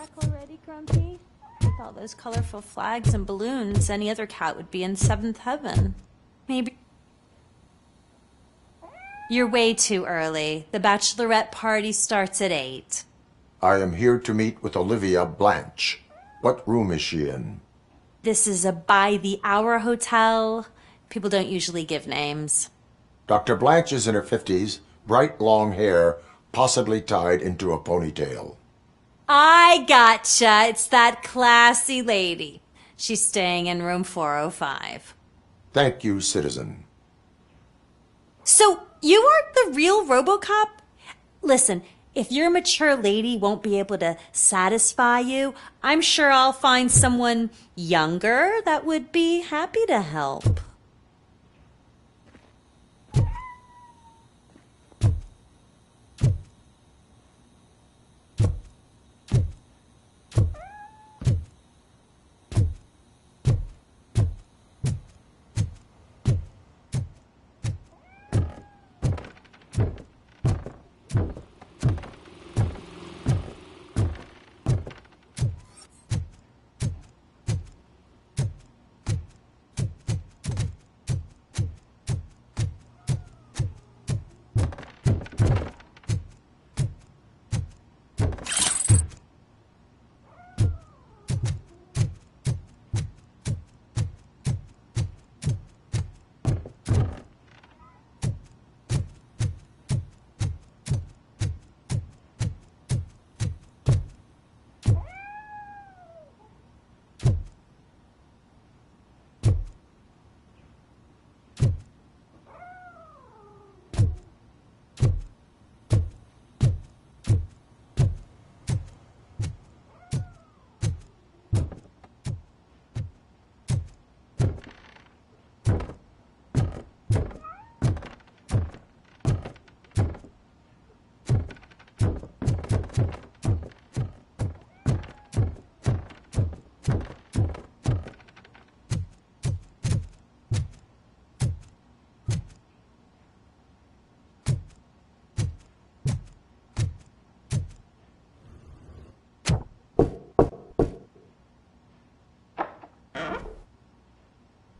back already, Grumpy? With all those colorful flags and balloons, any other cat would be in seventh heaven. Maybe... You're way too early. The bachelorette party starts at 8. I am here to meet with Olivia Blanche. What room is she in? This is a by-the-hour hotel. People don't usually give names. Dr. Blanche is in her 50s, bright long hair, possibly tied into a ponytail. I gotcha. It's that classy lady. She's staying in room 405. Thank you, citizen. So, you aren't the real Robocop? Listen, if your mature lady won't be able to satisfy you, I'm sure I'll find someone younger that would be happy to help.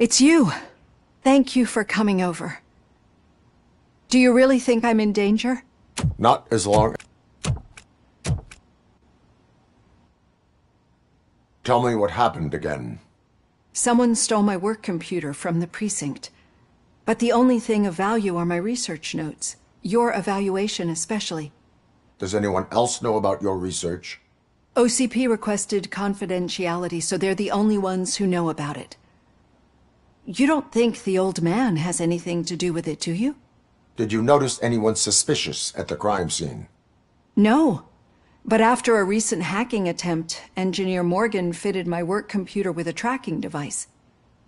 It's you. Thank you for coming over. Do you really think I'm in danger? Not as long... Tell me what happened again. Someone stole my work computer from the precinct. But the only thing of value are my research notes. Your evaluation especially. Does anyone else know about your research? OCP requested confidentiality, so they're the only ones who know about it. You don't think the old man has anything to do with it, do you? Did you notice anyone suspicious at the crime scene? No. But after a recent hacking attempt, Engineer Morgan fitted my work computer with a tracking device.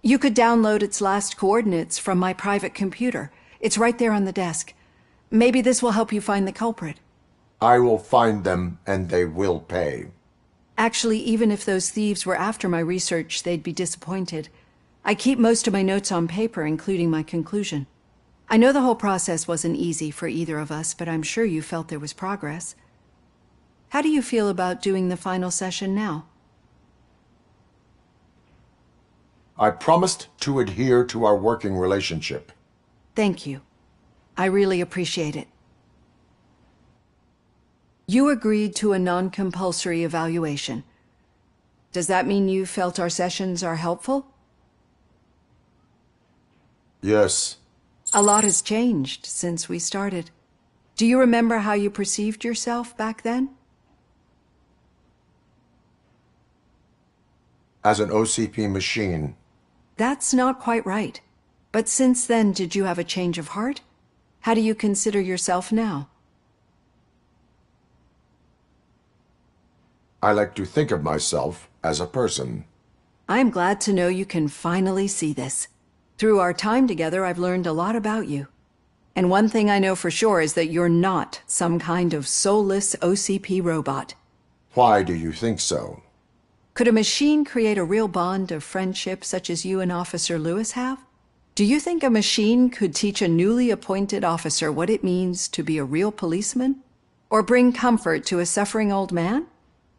You could download its last coordinates from my private computer. It's right there on the desk. Maybe this will help you find the culprit. I will find them, and they will pay. Actually, even if those thieves were after my research, they'd be disappointed. I keep most of my notes on paper, including my conclusion. I know the whole process wasn't easy for either of us, but I'm sure you felt there was progress. How do you feel about doing the final session now? I promised to adhere to our working relationship. Thank you. I really appreciate it. You agreed to a non-compulsory evaluation. Does that mean you felt our sessions are helpful? Yes. A lot has changed since we started. Do you remember how you perceived yourself back then? As an OCP machine. That's not quite right. But since then, did you have a change of heart? How do you consider yourself now? I like to think of myself as a person. I'm glad to know you can finally see this. Through our time together, I've learned a lot about you. And one thing I know for sure is that you're not some kind of soulless OCP robot. Why do you think so? Could a machine create a real bond of friendship such as you and Officer Lewis have? Do you think a machine could teach a newly appointed officer what it means to be a real policeman? Or bring comfort to a suffering old man?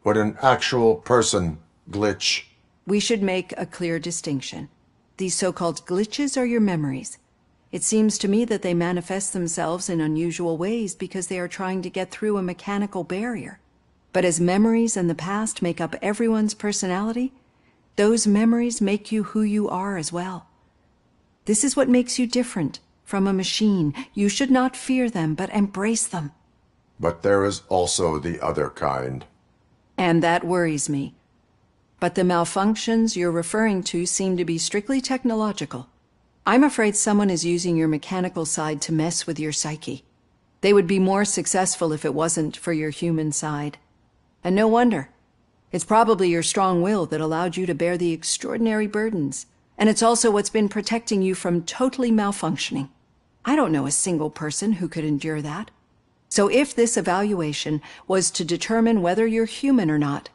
Would an actual person glitch? We should make a clear distinction. These so-called glitches are your memories. It seems to me that they manifest themselves in unusual ways because they are trying to get through a mechanical barrier. But as memories and the past make up everyone's personality, those memories make you who you are as well. This is what makes you different from a machine. You should not fear them, but embrace them. But there is also the other kind. And that worries me. But the malfunctions you're referring to seem to be strictly technological. I'm afraid someone is using your mechanical side to mess with your psyche. They would be more successful if it wasn't for your human side. And no wonder. It's probably your strong will that allowed you to bear the extraordinary burdens. And it's also what's been protecting you from totally malfunctioning. I don't know a single person who could endure that. So if this evaluation was to determine whether you're human or not,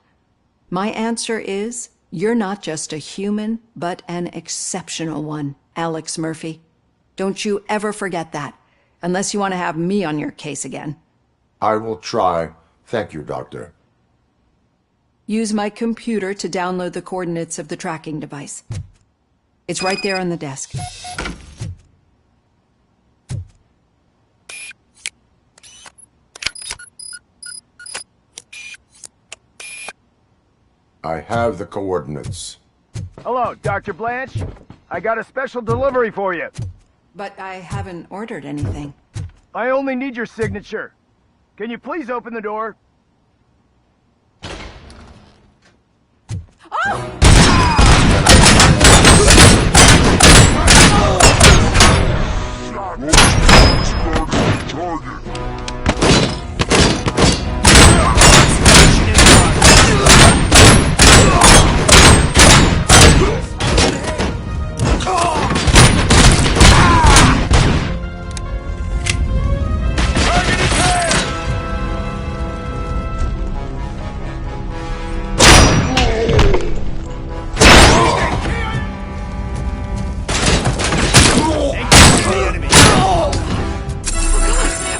my answer is you're not just a human, but an exceptional one, Alex Murphy. Don't you ever forget that, unless you want to have me on your case again. I will try. Thank you, Doctor. Use my computer to download the coordinates of the tracking device. It's right there on the desk. I have the coordinates. Hello, Dr. Blanche. I got a special delivery for you. But I haven't ordered anything. I only need your signature. Can you please open the door?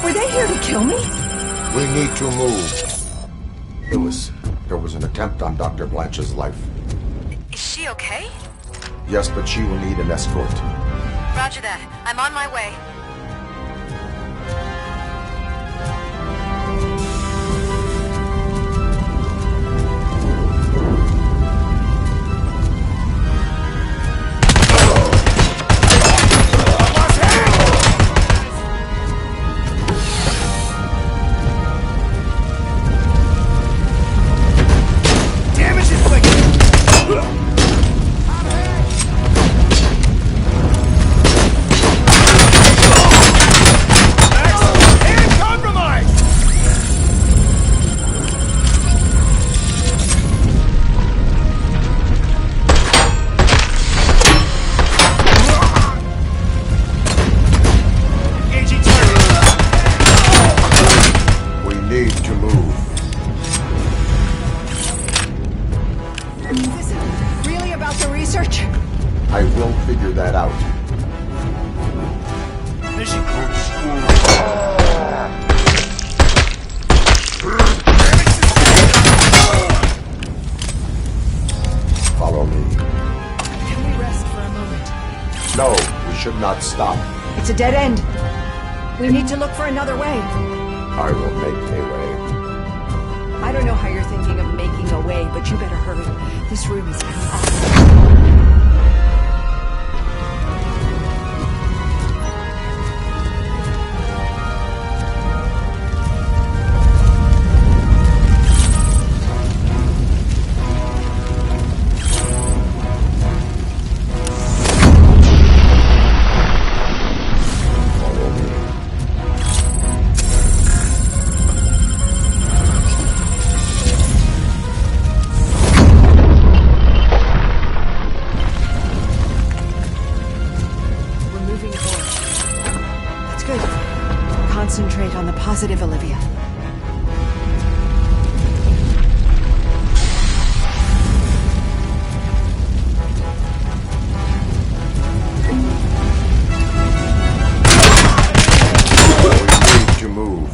Were they here to kill me? We need to move. There was an attempt on Dr. Blanche's life. Is she okay? Yes, but she will need an escort. Roger that. I'm on my way. I will figure that out. Follow me. Can we rest for a moment? No, we should not stop. It's a dead end. We need to look for another way. I will make a way. I don't know how you're thinking of making a way, but you better hurry. This room is getting awful. Concentrate on the positive, Olivia. We need to move.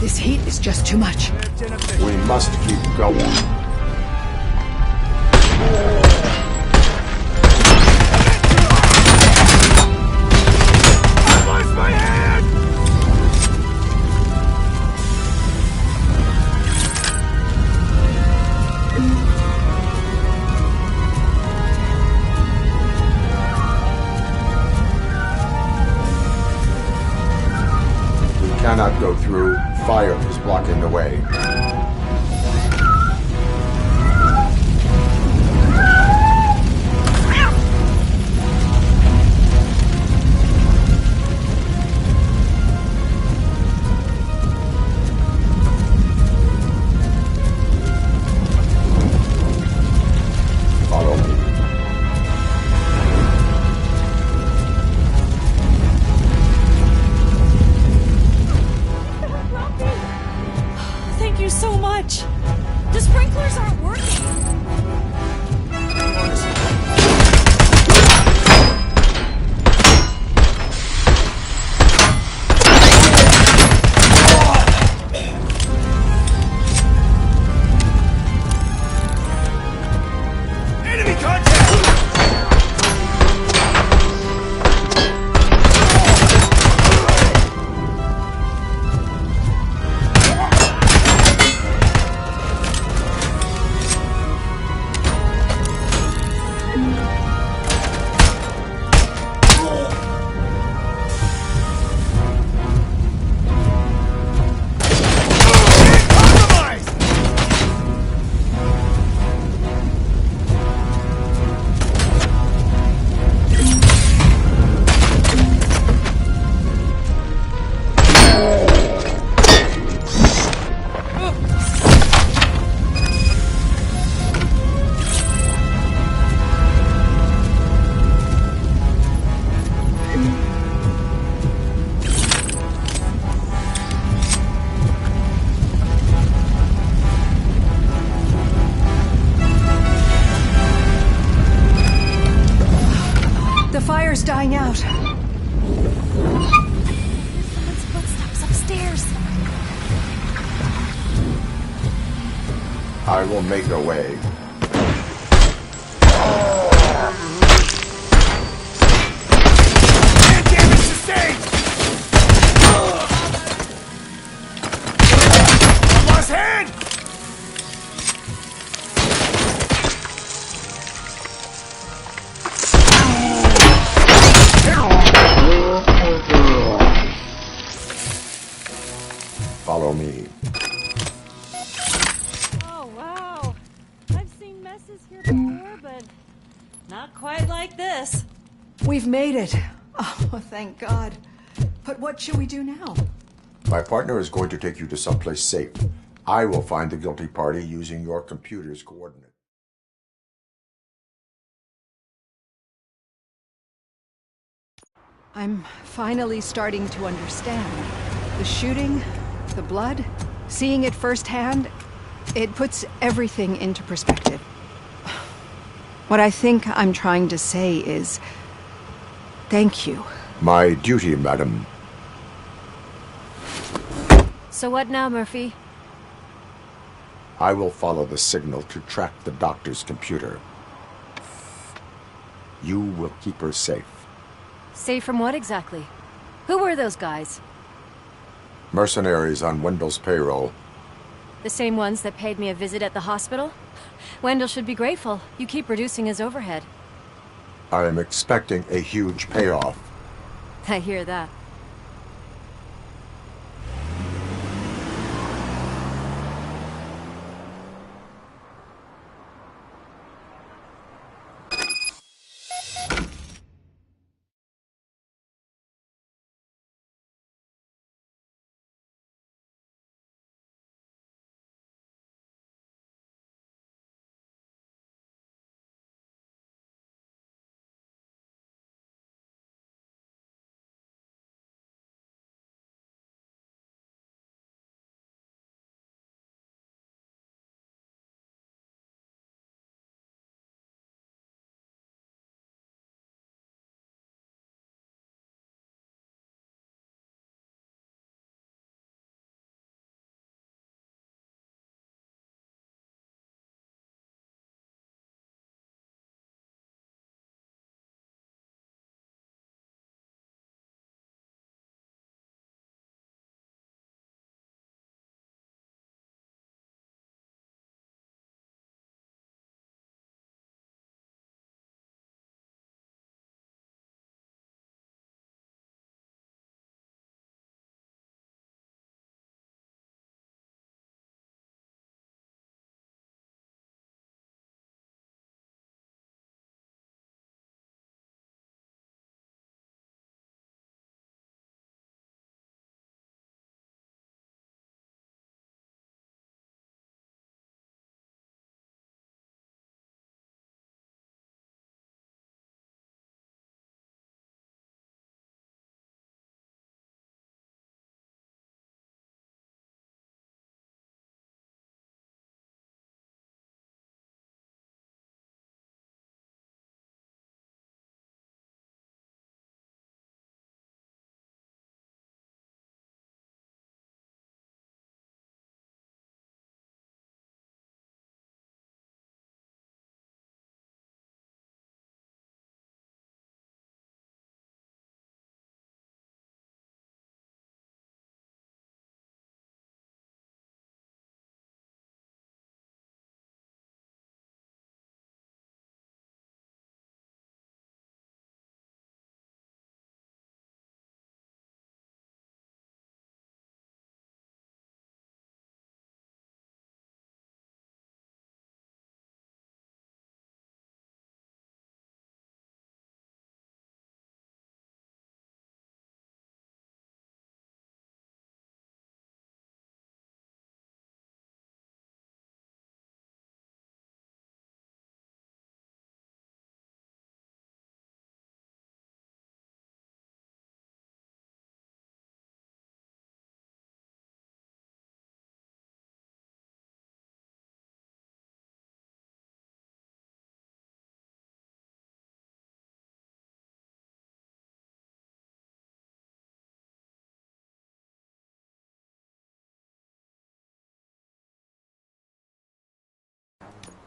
This too much. We must keep going. I lost my hand! We cannot go through. Fire is blocking the way. Follow me. Thank you so much. The sprinklers aren't working. Enemy contact! Compromised! The fire's dying out. Someone's footsteps upstairs. I will make a way. And damage sustained! I lost hand! Follow me. Oh, wow. I've seen messes here before, but not quite like this. We've made it. Oh, thank God. But what should we do now? My partner is going to take you to someplace safe. I will find the guilty party using your computer's coordinates. I'm finally starting to understand. The shooting, the blood, seeing it firsthand, it puts everything into perspective. What I think I'm trying to say is, thank you. My duty, madam. So what now, Murphy? I will follow the signal to track the doctor's computer. You will keep her safe. Safe from what exactly? Who were those guys? Mercenaries on Wendell's payroll. The same ones that paid me a visit at the hospital? Wendell should be grateful. You keep reducing his overhead. I am expecting a huge payoff. I hear that.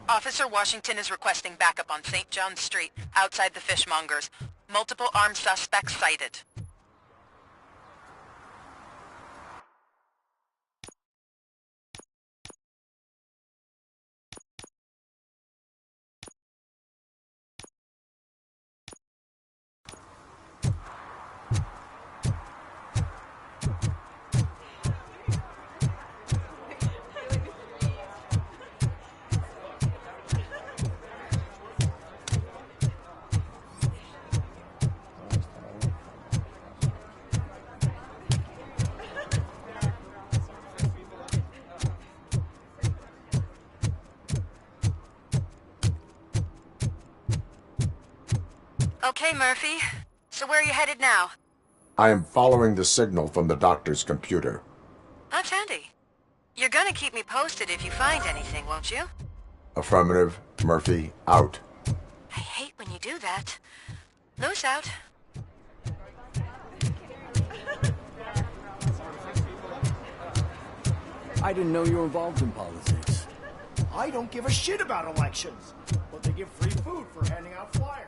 Officer Washington is requesting backup on St. John Street, outside the fishmongers. Multiple armed suspects sighted. Okay, Murphy. So where are you headed now? I am following the signal from the doctor's computer. That's handy. You're gonna keep me posted if you find anything, won't you? Affirmative. Murphy, out. I hate when you do that. Loose out. I didn't know you were involved in politics. I don't give a shit about elections, but they give free food for handing out flyers.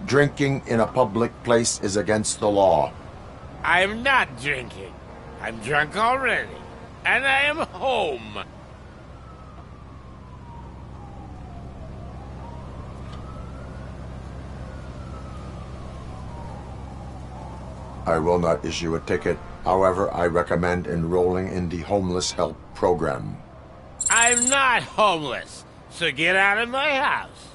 Drinking in a public place is against the law. I'm not drinking. I'm drunk already. And I am home. I will not issue a ticket. However, I recommend enrolling in the homeless help program. I'm not homeless, so get out of my house.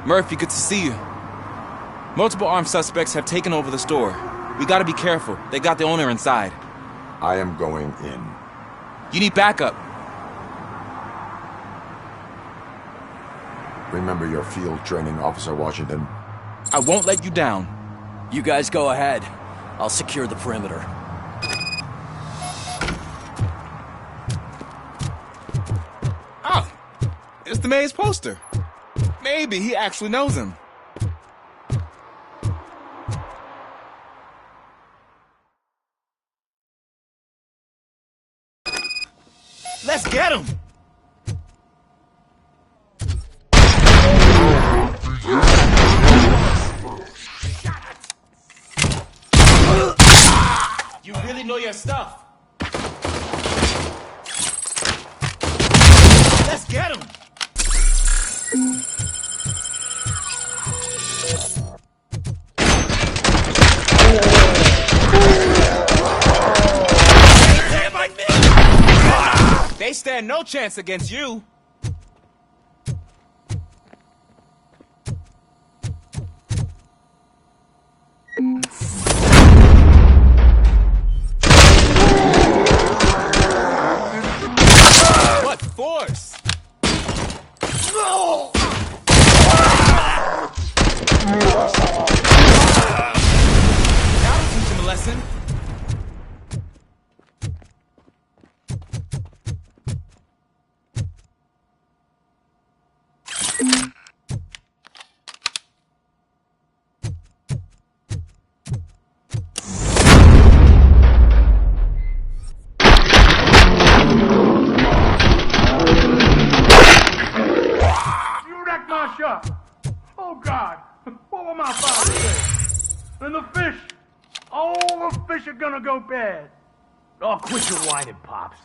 Murphy, good to see you. Multiple armed suspects have taken over the store. We gotta be careful. They got the owner inside. I am going in. You need backup. Remember your field training, Officer Washington. I won't let you down. You guys go ahead. I'll secure the perimeter. Oh, it's the mayor's poster. Maybe he actually knows him. Let's get him! You really know your stuff. Let's get him! stand no chance against you. What force? No! That'll teach him a lesson. You wrecked my shop. Oh, God. What will my father say? And the fish. All the fish are gonna go bad. Oh, quit your whining, Pops.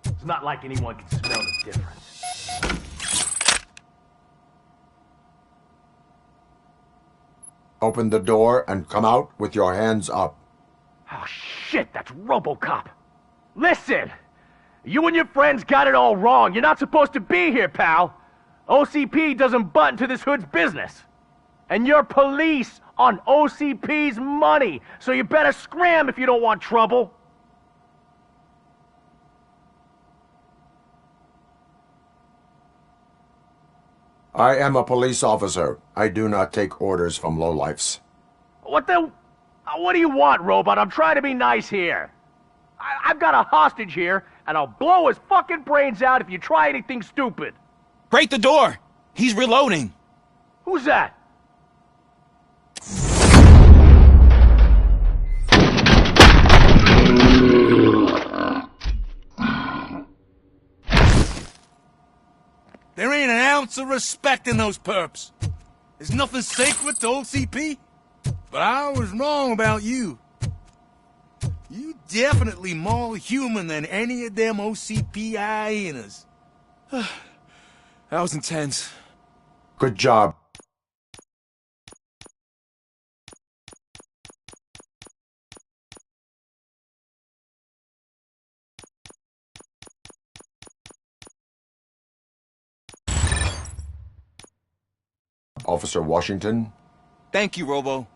It's not like anyone can smell the difference. Open the door and come out with your hands up. Oh, shit, that's Robocop. Listen! You and your friends got it all wrong. You're not supposed to be here, pal. OCP doesn't butt into this hood's business. And you're police on OCP's money, so you better scram if you don't want trouble. I am a police officer. I do not take orders from lowlifes. What do you want, Robot? I'm trying to be nice here. I've got a hostage here, and I'll blow his fucking brains out if you try anything stupid. Break the door! He's reloading. Who's that? There ain't an ounce of respect in those perps. There's nothing sacred to OCP. But I was wrong about you. You definitely more human than any of them OCP hyenas. That was intense. Good job. Officer Washington? Thank you, Robo.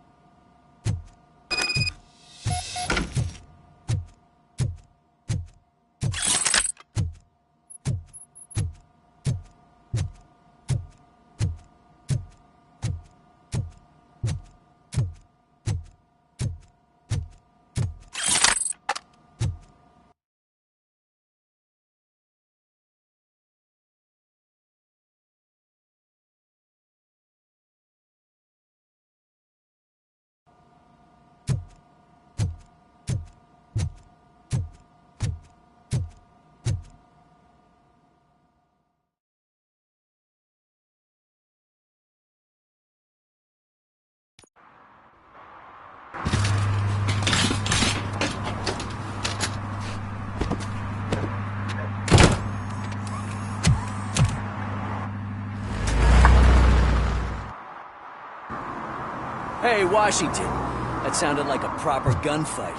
Hey, Washington. That sounded like a proper gunfight.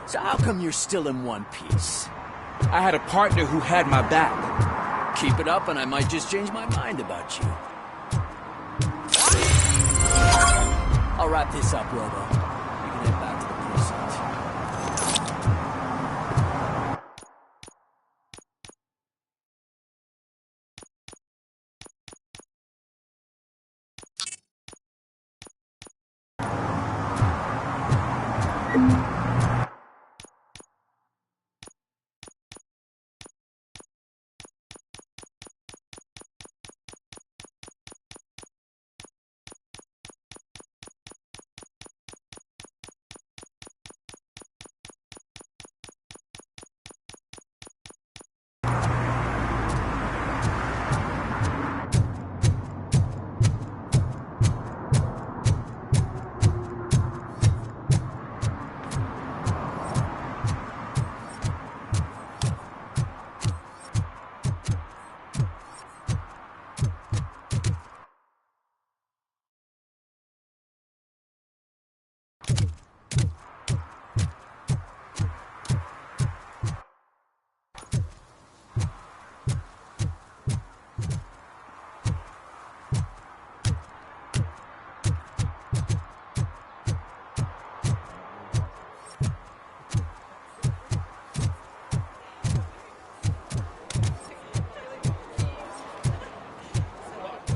So how come you're still in one piece? I had a partner who had my back. Keep it up and I might just change my mind about you. I'll wrap this up, Robo. We can head back to the precinct.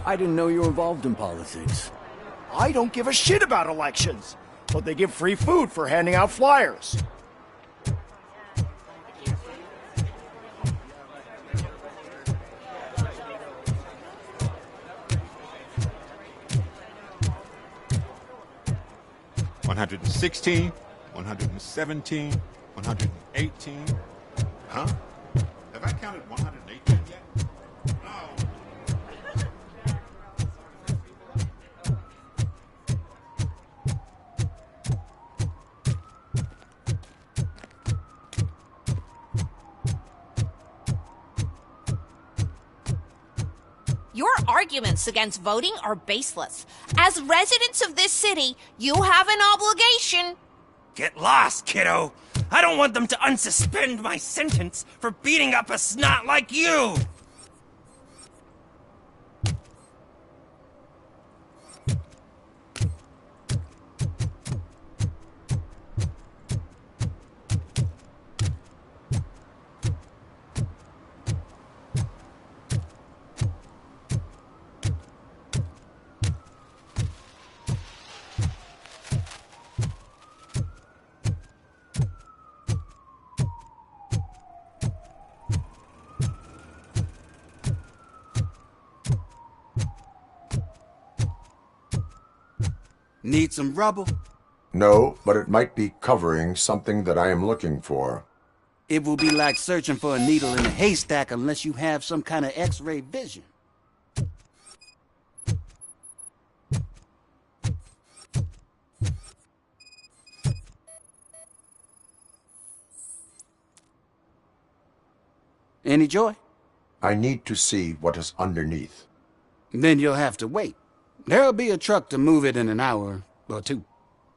I didn't know you were involved in politics. I don't give a shit about elections, but they give free food for handing out flyers. $116, $117, $118. Huh? Have I counted 118 yet? No. Your arguments against voting are baseless. As residents of this city, you have an obligation. Get lost, kiddo. I don't want them to unsuspend my sentence for beating up a snot like you. Need some rubble? No, but it might be covering something that I am looking for. It will be like searching for a needle in a haystack unless you have some kind of X-ray vision. Any joy? I need to see what is underneath. Then you'll have to wait. There'll be a truck to move it in an hour or two.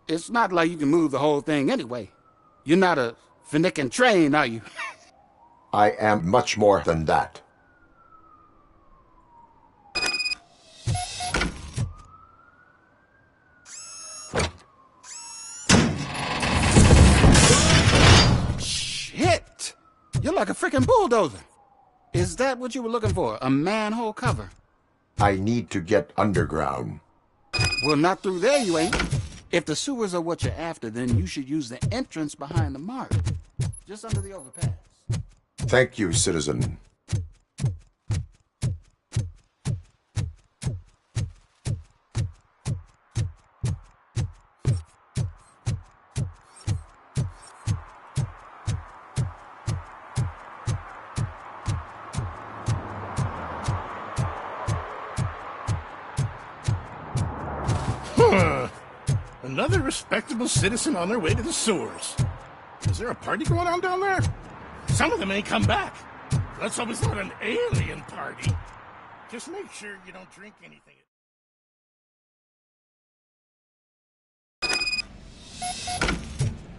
It's not like you can move the whole thing anyway. You're not a finicking train, are you? I am much more than that. Shit! You're like a freaking bulldozer. Is that what you were looking for? A manhole cover? I need to get underground. Well, not through there, you ain't. If the sewers are what you're after, then you should use the entrance behind the mark. Just under the overpass. Thank you, citizen. Another respectable citizen on their way to the sewers. Is there a party going on down there? Some of them ain't come back. Let's hope it's not an alien party. Just make sure you don't drink anything.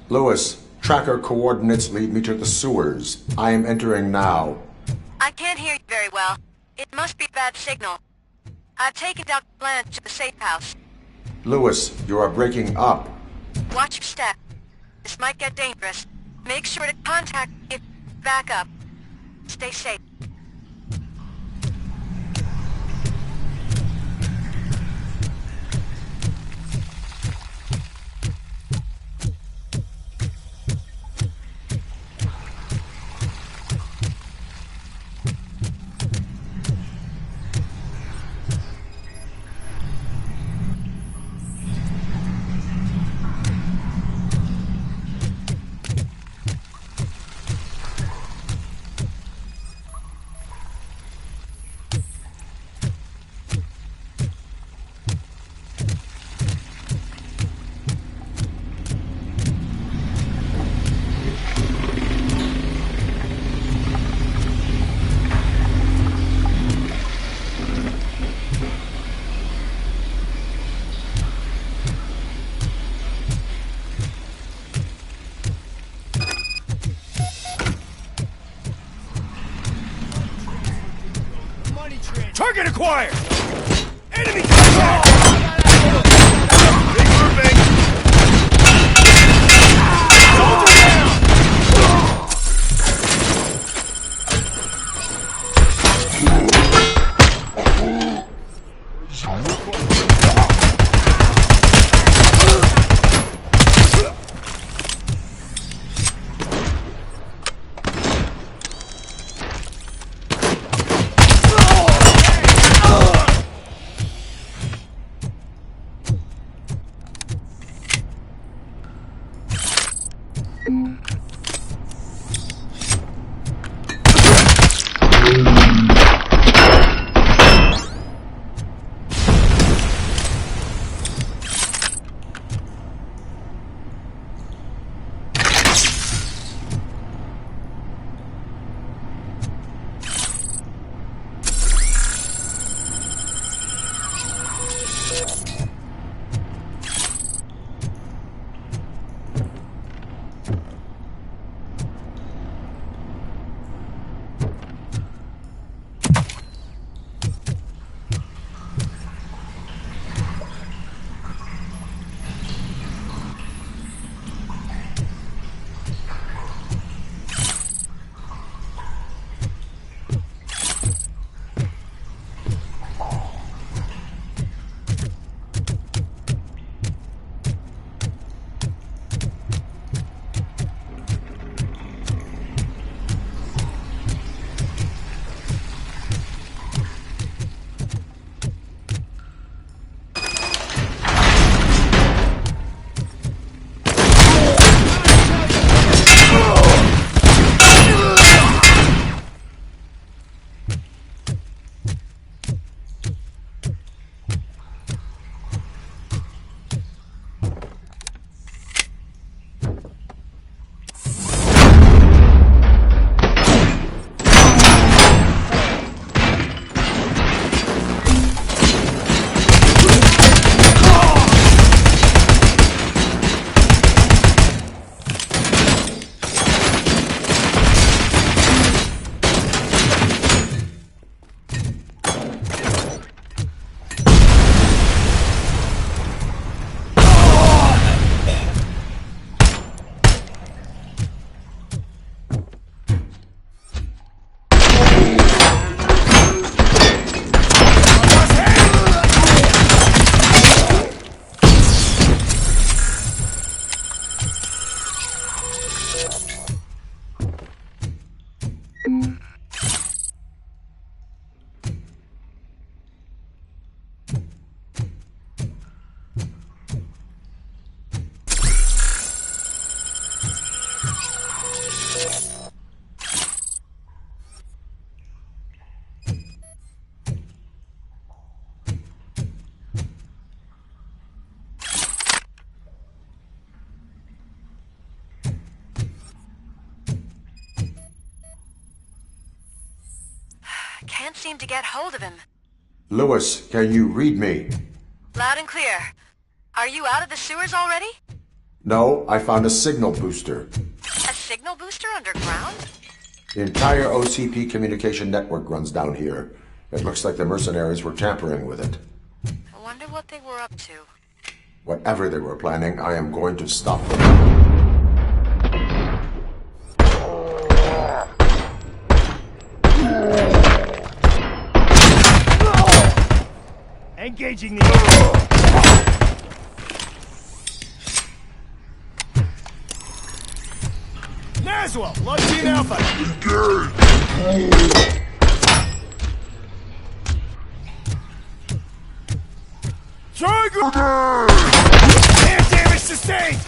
Lewis, tracker coordinates lead me to the sewers. I am entering now. I can't hear you very well. It must be a bad signal. I've taken Dr. Blanche to the safe house. Lewis, you are breaking up. Watch your step. This might get dangerous. Make sure to contact if back up. Stay safe. Target acquired! Enemy Can't seem to get hold of him. Lewis, can you read me? Loud and clear. Are you out of the sewers already? No, I found a signal booster. A signal booster underground? The entire OCP communication network runs down here. It looks like the mercenaries were tampering with it. I wonder what they were up to. Whatever they were planning, I am going to stop them. Engaging the... Naswell, Lug Team Alpha. Tiger! Air damage sustained!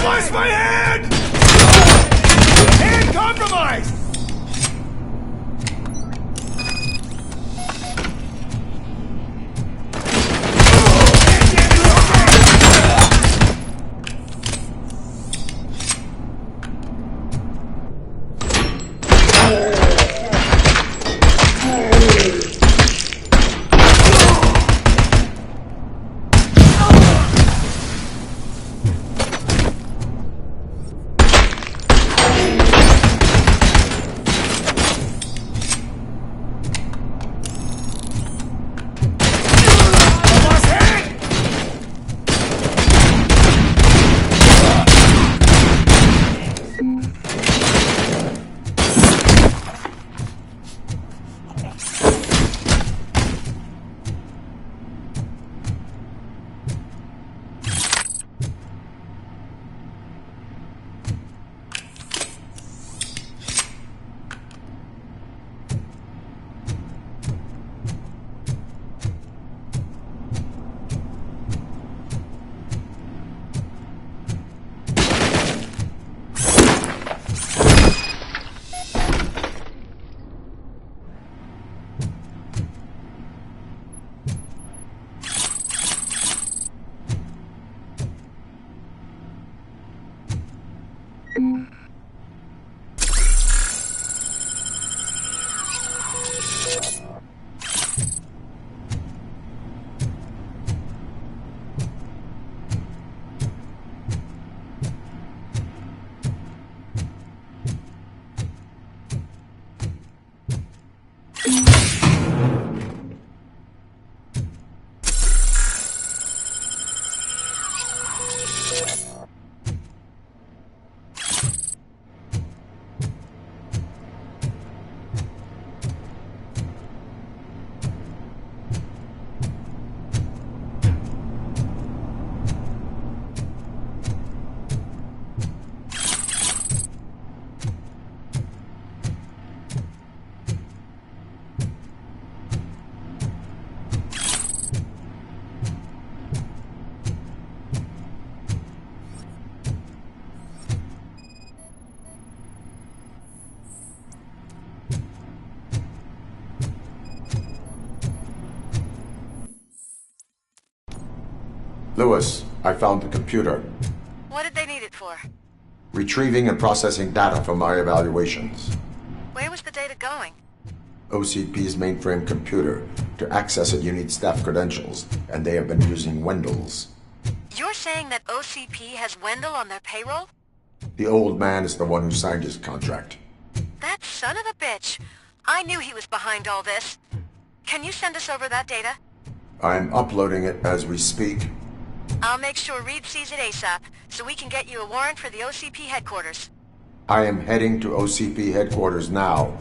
Slice my hand! Hand compromised! Lewis, I found the computer. What did they need it for? Retrieving and processing data from my evaluations. Where was the data going? OCP's mainframe computer. To access it, you need staff credentials, and they have been using Wendell's. You're saying that OCP has Wendell on their payroll? The old man is the one who signed his contract. That son of a bitch. I knew he was behind all this. Can you send us over that data? I'm uploading it as we speak. I'll make sure Reed sees it ASAP, so we can get you a warrant for the OCP headquarters. I am heading to OCP headquarters now.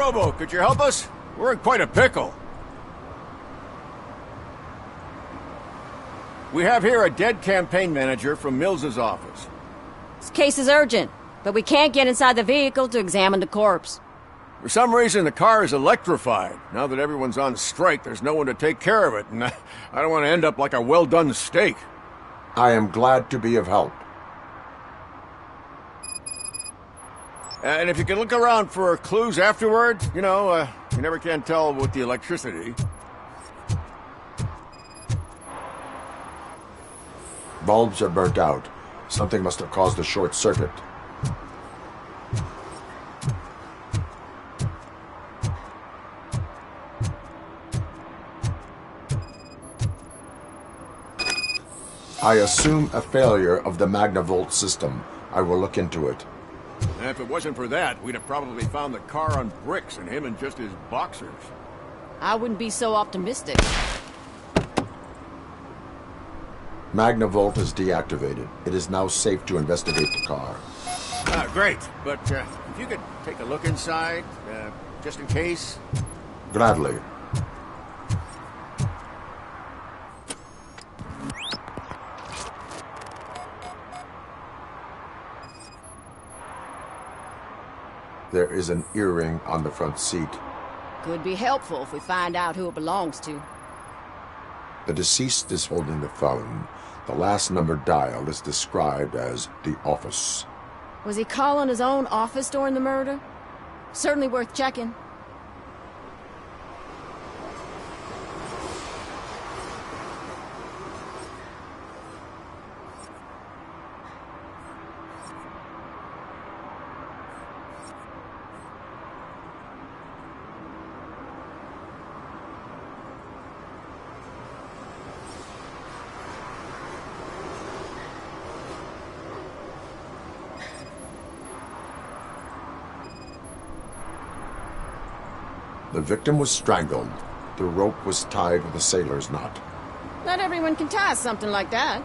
Robo, could you help us? We're in quite a pickle. We have here a dead campaign manager from Mills's office. This case is urgent, but we can't get inside the vehicle to examine the corpse. For some reason, the car is electrified. Now that everyone's on strike, there's no one to take care of it, and I don't want to end up like a well-done steak. I am glad to be of help. And if you can look around for clues afterward, you never can tell with the electricity. Bulbs are burnt out. Something must have caused a short circuit. I assume a failure of the Magnavolt system. I will look into it. And if it wasn't for that, we'd have probably found the car on bricks and him in just his boxers. I wouldn't be so optimistic. Magnavolt is deactivated. It is now safe to investigate the car. Great. But if you could take a look inside, just in case. Gladly. There is an earring on the front seat. Could be helpful if we find out who it belongs to. The deceased is holding the phone. The last number dialed is described as the office. Was he calling his own office during the murder? Certainly worth checking. The victim was strangled. The rope was tied with a sailor's knot. Not everyone can tie something like that.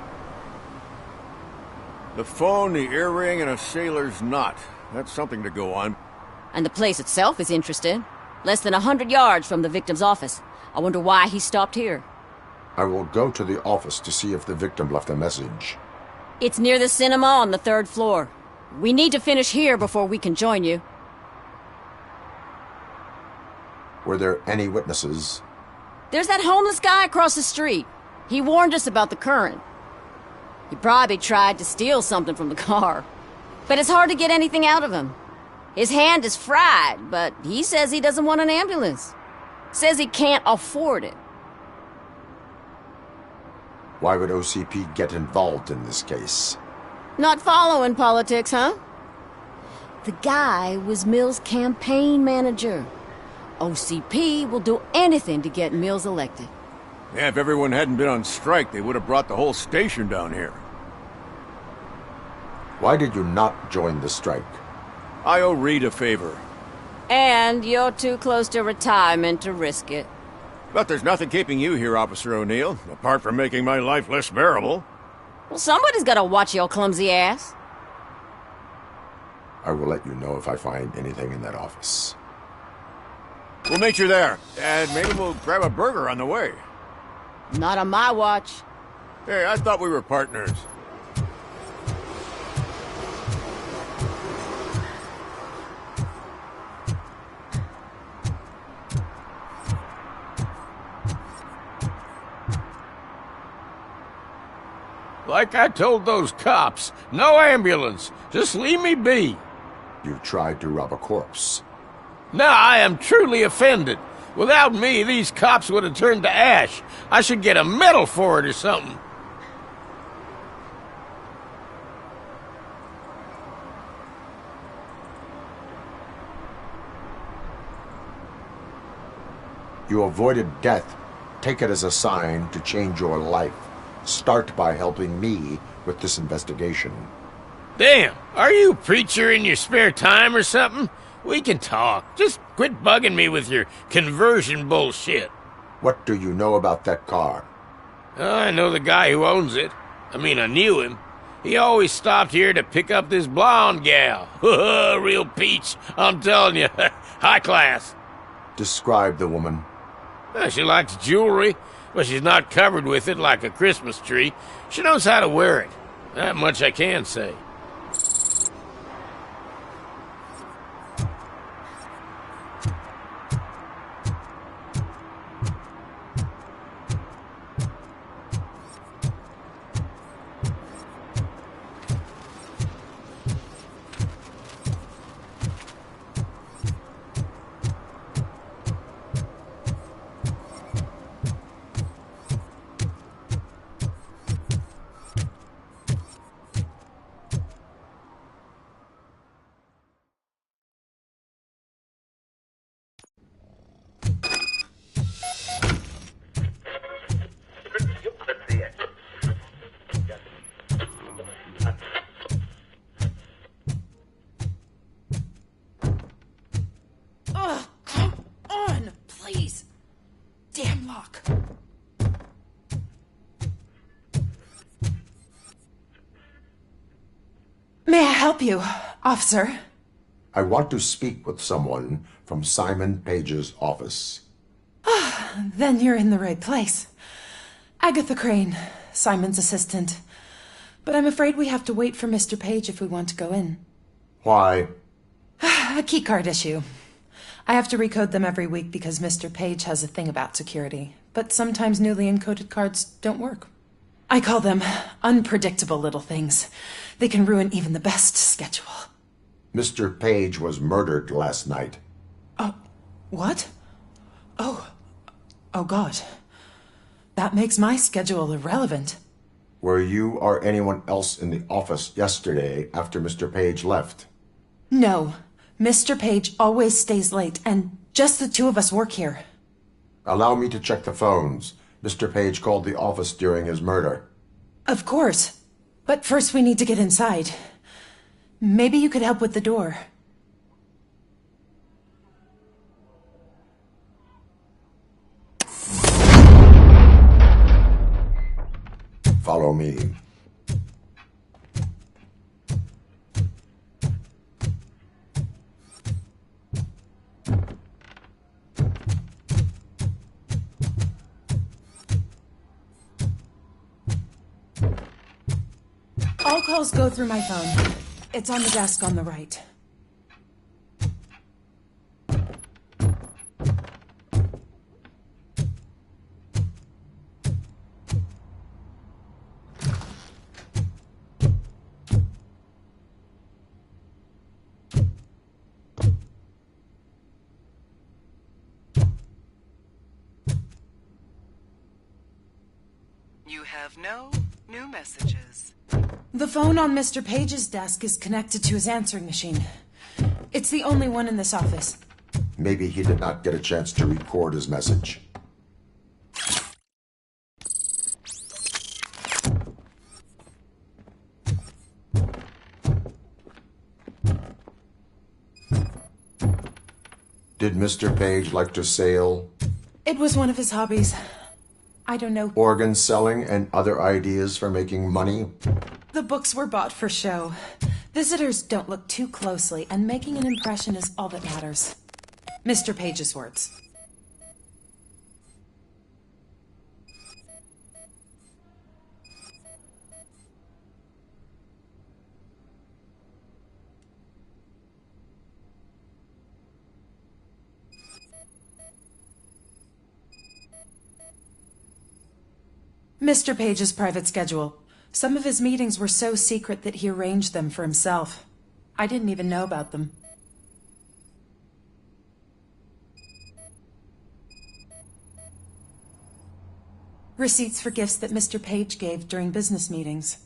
The phone, the earring, and a sailor's knot. That's something to go on. And the place itself is interesting. Less than 100 yards from the victim's office. I wonder why he stopped here. I will go to the office to see if the victim left a message. It's near the cinema on the 3rd floor. We need to finish here before we can join you. Were there any witnesses? There's that homeless guy across the street. He warned us about the current. He probably tried to steal something from the car. But it's hard to get anything out of him. His hand is fried, but he says he doesn't want an ambulance. Says he can't afford it. Why would OCP get involved in this case? Not following politics, huh? The guy was Mill's campaign manager. OCP will do anything to get Mills elected. Yeah, if everyone hadn't been on strike, they would have brought the whole station down here. Why did you not join the strike? I owe Reed a favor. And you're too close to retirement to risk it. But there's nothing keeping you here, Officer O'Neill, apart from making my life less bearable. Well, somebody's gotta watch your clumsy ass. I will let you know if I find anything in that office. We'll meet you there, and maybe we'll grab a burger on the way. Not on my watch. Hey, I thought we were partners. Like I told those cops, no ambulance. Just leave me be. You tried to rob a corpse. Now I am truly offended. Without me, these cops would have turned to ash. I should get a medal for it or something. You avoided death. Take it as a sign to change your life. Start by helping me with this investigation. Damn, are you a preacher in your spare time or something? We can talk. Just quit bugging me with your conversion bullshit. What do you know about that car? I know the guy who owns it. I mean, I knew him. He always stopped here to pick up this blonde gal. Real peach, I'm telling you. High class. Describe the woman. She likes jewelry, but she's not covered with it like a Christmas tree. She knows how to wear it. That much I can say. Ugh, come on, please. Damn lock. May I help you, officer? I want to speak with someone from Simon Page's office. Then you're in the right place. Agatha Crane, Simon's assistant. But I'm afraid we have to wait for Mr. Page if we want to go in. Why? A keycard issue. I have to recode them every week because Mr. Page has a thing about security. But sometimes newly encoded cards don't work. I call them unpredictable little things. They can ruin even the best schedule. Mr. Page was murdered last night. Oh, what? Oh God. That makes my schedule irrelevant. Were you or anyone else in the office yesterday after Mr. Page left? No. Mr. Page always stays late, and just the two of us work here. Allow me to check the phones. Mr. Page called the office during his murder. Of course. But first we need to get inside. Maybe you could help with the door. Follow me. All calls go through my phone. It's on the desk on the right. You have no new messages. The phone on Mr. Page's desk is connected to his answering machine. It's the only one in this office. Maybe he did not get a chance to record his message. Did Mr. Page like to sail? It was one of his hobbies. I don't know. Organ selling and other ideas for making money? The books were bought for show. Visitors don't look too closely, and making an impression is all that matters. Mr. Page's words. Mr. Page's private schedule. Some of his meetings were so secret that he arranged them for himself. I didn't even know about them. Receipts for gifts that Mr. Page gave during business meetings.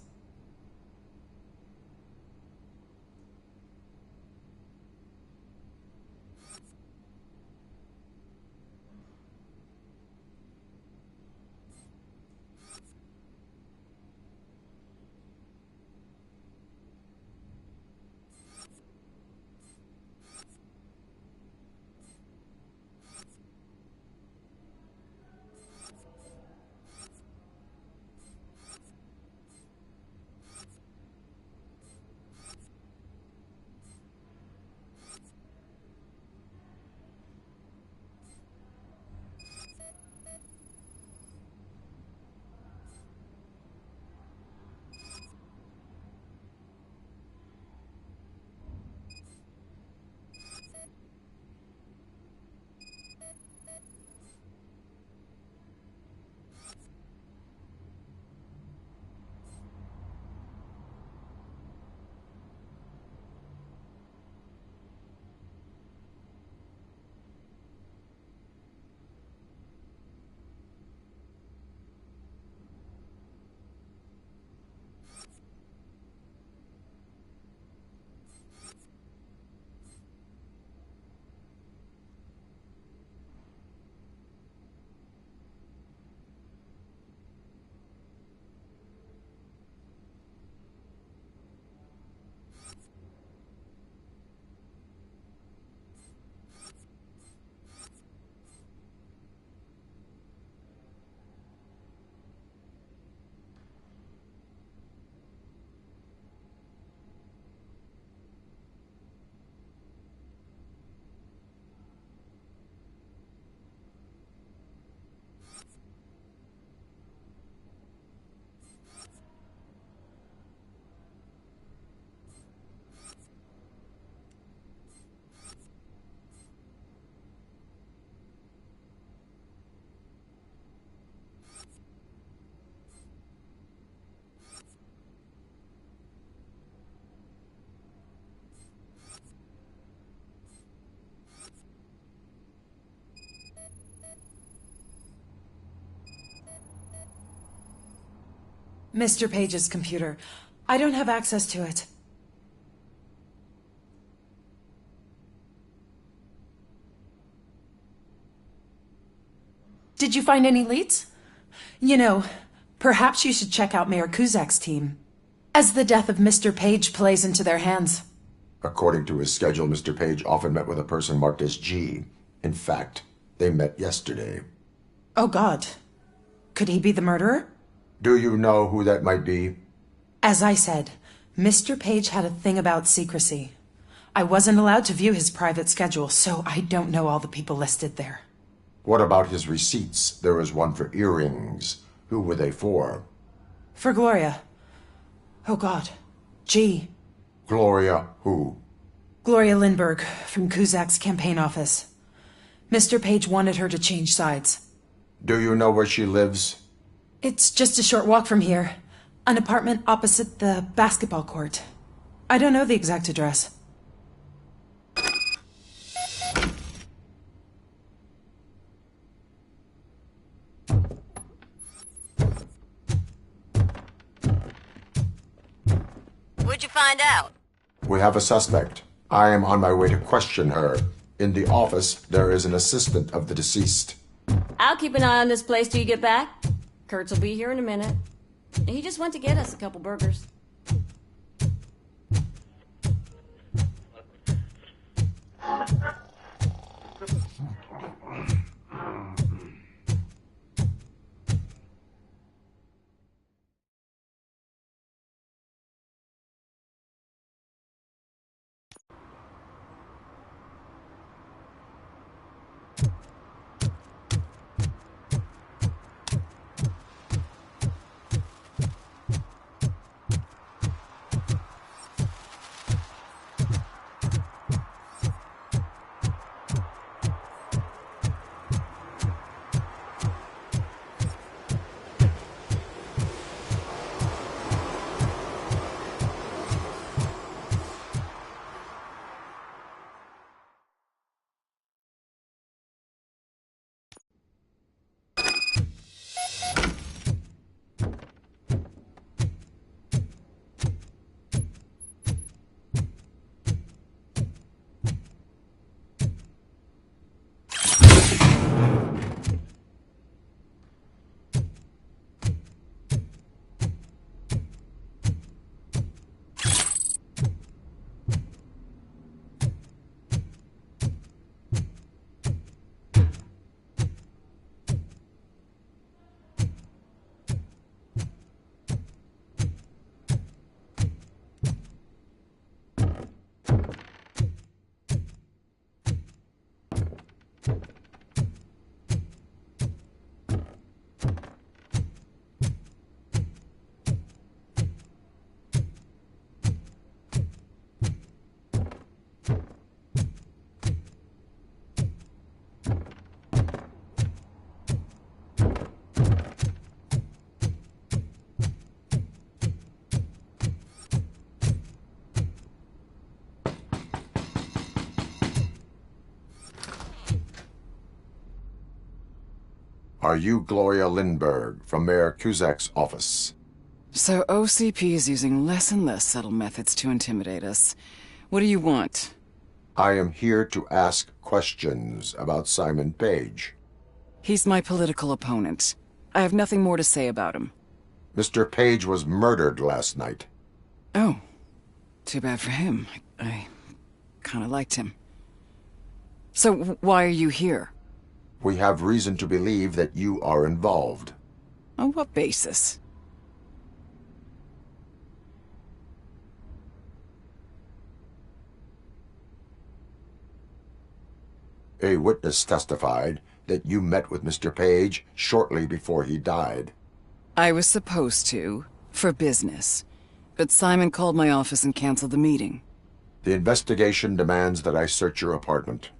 Mr. Page's computer. I don't have access to it. Did you find any leads? You know, perhaps you should check out Mayor Kuzak's team, as the death of Mr. Page plays into their hands. According to his schedule, Mr. Page often met with a person marked as G. In fact, they met yesterday. Oh, God. Could he be the murderer? Do you know who that might be? As I said, Mr. Page had a thing about secrecy. I wasn't allowed to view his private schedule, so I don't know all the people listed there. What about his receipts? There was one for earrings. Who were they for? For Gloria. Oh, God. G. Gloria who? Gloria Lindbergh, from Kuzak's campaign office. Mr. Page wanted her to change sides. Do you know where she lives? It's just a short walk from here. An apartment opposite the basketball court. I don't know the exact address. What'd you find out? We have a suspect. I am on my way to question her. In the office, there is an assistant of the deceased. I'll keep an eye on this place till you get back. Kurtz will be here in a minute. He just went to get us a couple burgers. Are you Gloria Lindbergh from Mayor Kuzak's office? So OCP is using less and less subtle methods to intimidate us. What do you want? I am here to ask questions about Simon Page. He's my political opponent. I have nothing more to say about him. Mr. Page was murdered last night. Oh. Too bad for him. I kind of liked him. So why are you here? We have reason to believe that you are involved. On what basis? A witness testified that you met with Mr. Page shortly before he died. I was supposed to, for business. But Simon called my office and canceled the meeting. The investigation demands that I search your apartment.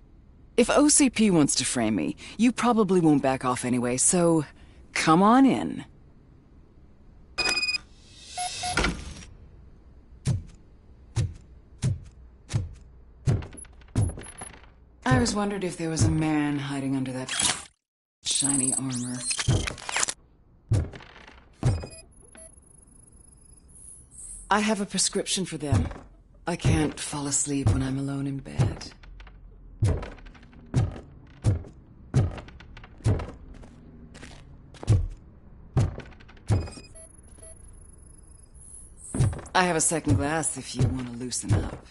If OCP wants to frame me, you probably won't back off anyway, so come on in. I always wondered if there was a man hiding under that shiny armor. I have a prescription for them. I can't fall asleep when I'm alone in bed. I have a second glass if you want to loosen up.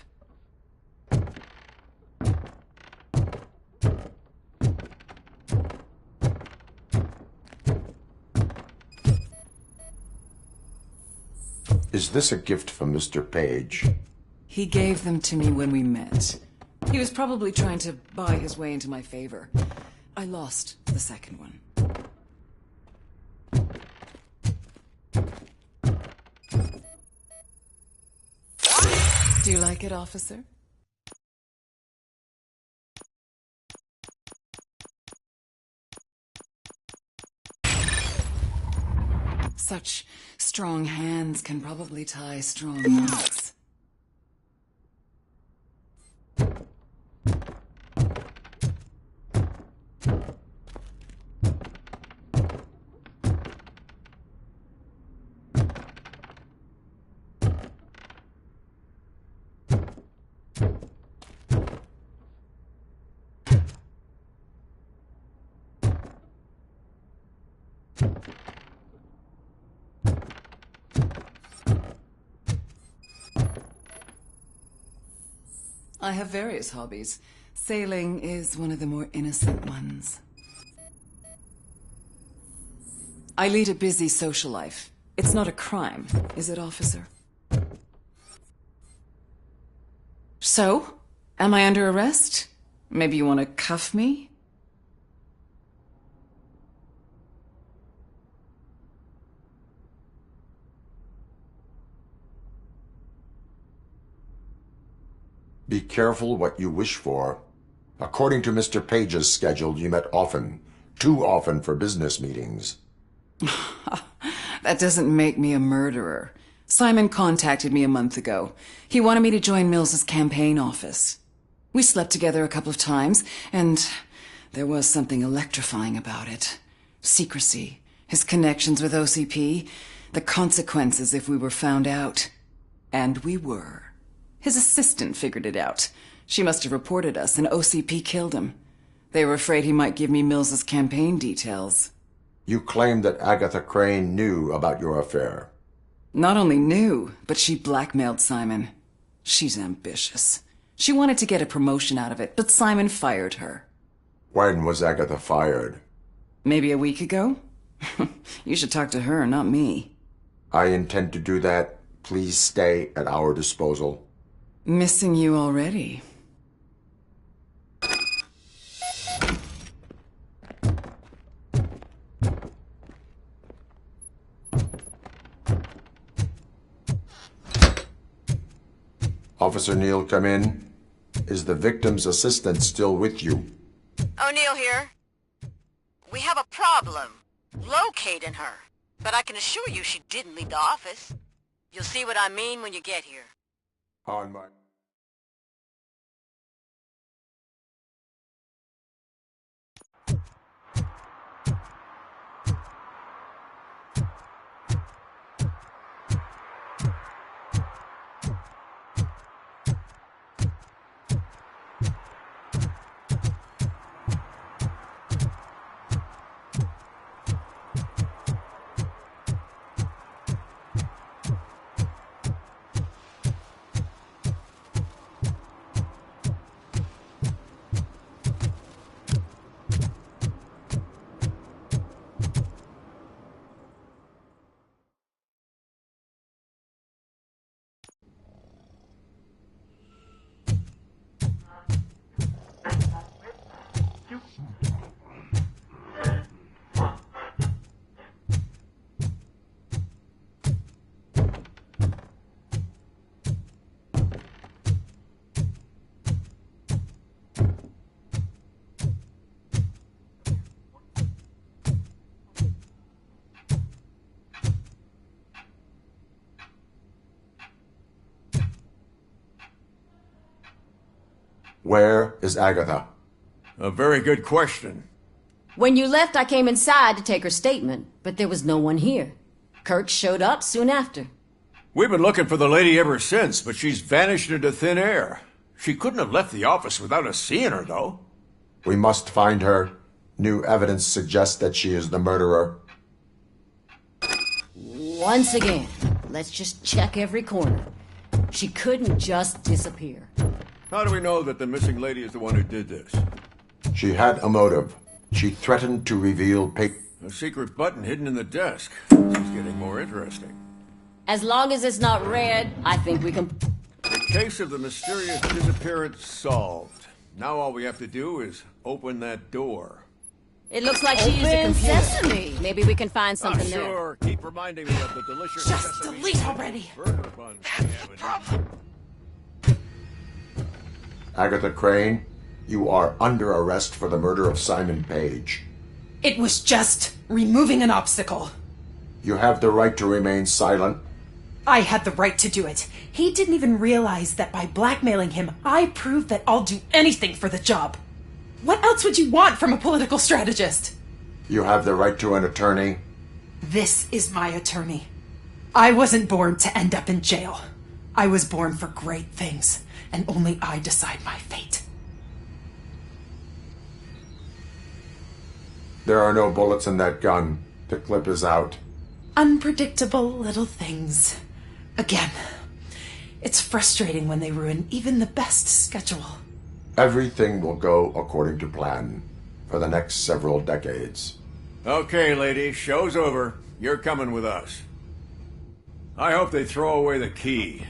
Is this a gift from Mr. Page? He gave them to me when we met. He was probably trying to buy his way into my favor. I lost the second one. Do you like it, officer? Such strong hands can probably tie strong knots. I have various hobbies. Sailing is one of the more innocent ones. I lead a busy social life. It's not a crime, is it, officer? So? Am I under arrest? Maybe you want to cuff me? Be careful what you wish for. According to Mr. Page's schedule, you met often. Too often for business meetings. That doesn't make me a murderer. Simon contacted me a month ago. He wanted me to join Mills's campaign office. We slept together a couple of times, and there was something electrifying about it. Secrecy, his connections with OCP, the consequences if we were found out. And we were. His assistant figured it out. She must have reported us, and OCP killed him. They were afraid he might give me Mills's campaign details. You claimed that Agatha Crane knew about your affair. Not only knew, but she blackmailed Simon. She's ambitious. She wanted to get a promotion out of it, but Simon fired her. When was Agatha fired? Maybe a week ago? You should talk to her, not me. I intend to do that. Please stay at our disposal. Missing you already. Officer Neal, come in. Is the victim's assistant still with you? O'Neill here. We have a problem locating her, but I can assure you she didn't leave the office. You'll see what I mean when you get here. On my... Where is Agatha? A very good question. When you left, I came inside to take her statement, but there was no one here. Kirk showed up soon after. We've been looking for the lady ever since, but she's vanished into thin air. She couldn't have left the office without us seeing her, though. We must find her. New evidence suggests that she is the murderer. Once again, let's just check every corner. She couldn't just disappear. How do we know that the missing lady is the one who did this? She had a motive. She threatened to reveal a secret button hidden in the desk. This is getting more interesting. As long as it's not red, I think we can... The case of the mysterious disappearance solved. Now all we have to do is open that door. It looks like she used a computer. Sesame. Maybe we can find something there. Sure. Keep reminding me of the delicious Just sesame delete already. burger buns we have in Agatha Crane, you are under arrest for the murder of Simon Page. It was just removing an obstacle. You have the right to remain silent. I had the right to do it. He didn't even realize that by blackmailing him, I proved that I'll do anything for the job. What else would you want from a political strategist? You have the right to an attorney. This is my attorney. I wasn't born to end up in jail. I was born for great things, and only I decide my fate. There are no bullets in that gun. The clip is out. Unpredictable little things. Again, it's frustrating when they ruin even the best schedule. Everything will go according to plan for the next several decades. Okay, lady, show's over. You're coming with us. I hope they throw away the key.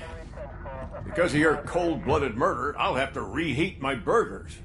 Because of your cold-blooded murder, I'll have to reheat my burgers.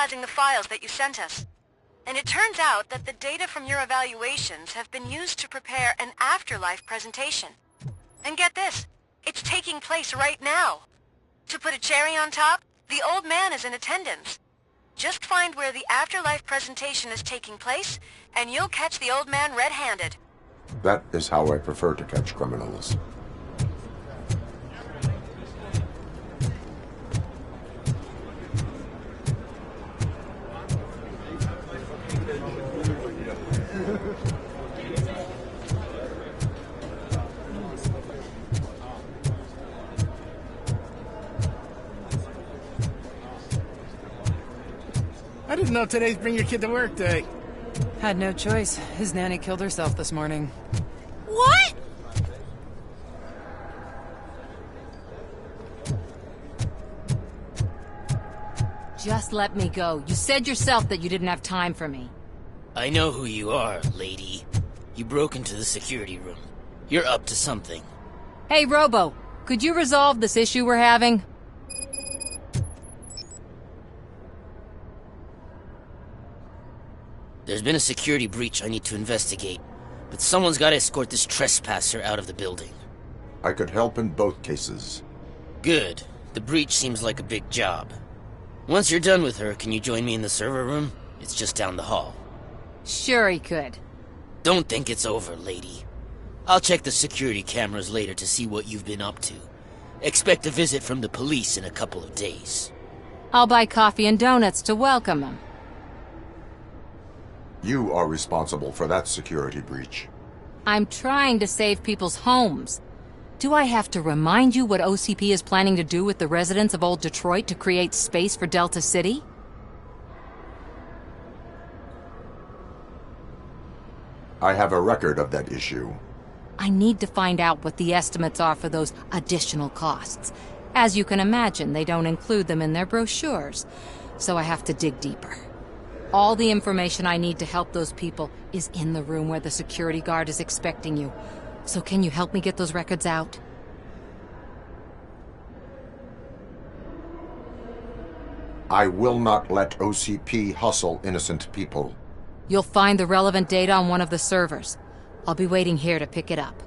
analyzing the files that you sent us. And it turns out that the data from your evaluations have been used to prepare an afterlife presentation. And get this, it's taking place right now. To put a cherry on top, the old man is in attendance. Just find where the afterlife presentation is taking place, and you'll catch the old man red-handed. That is how I prefer to catch criminals. I didn't know today's Bring Your Kid to Work Day. Had no choice. His nanny killed herself this morning. What? Just let me go. You said yourself that you didn't have time for me. I know who you are, lady. You broke into the security room. You're up to something. Hey, Robo, could you resolve this issue we're having? There's been a security breach I need to investigate, but someone's got to escort this trespasser out of the building. I could help in both cases. Good. The breach seems like a big job. Once you're done with her, can you join me in the server room? It's just down the hall. Sure he could. Don't think it's over, lady. I'll check the security cameras later to see what you've been up to. Expect a visit from the police in a couple of days. I'll buy coffee and donuts to welcome him. You are responsible for that security breach. I'm trying to save people's homes. Do I have to remind you what OCP is planning to do with the residents of Old Detroit to create space for Delta City? I have a record of that issue. I need to find out what the estimates are for those additional costs. As you can imagine, they don't include them in their brochures, so I have to dig deeper. All the information I need to help those people is in the room where the security guard is expecting you. So can you help me get those records out? I will not let OCP hustle innocent people. You'll find the relevant data on one of the servers. I'll be waiting here to pick it up.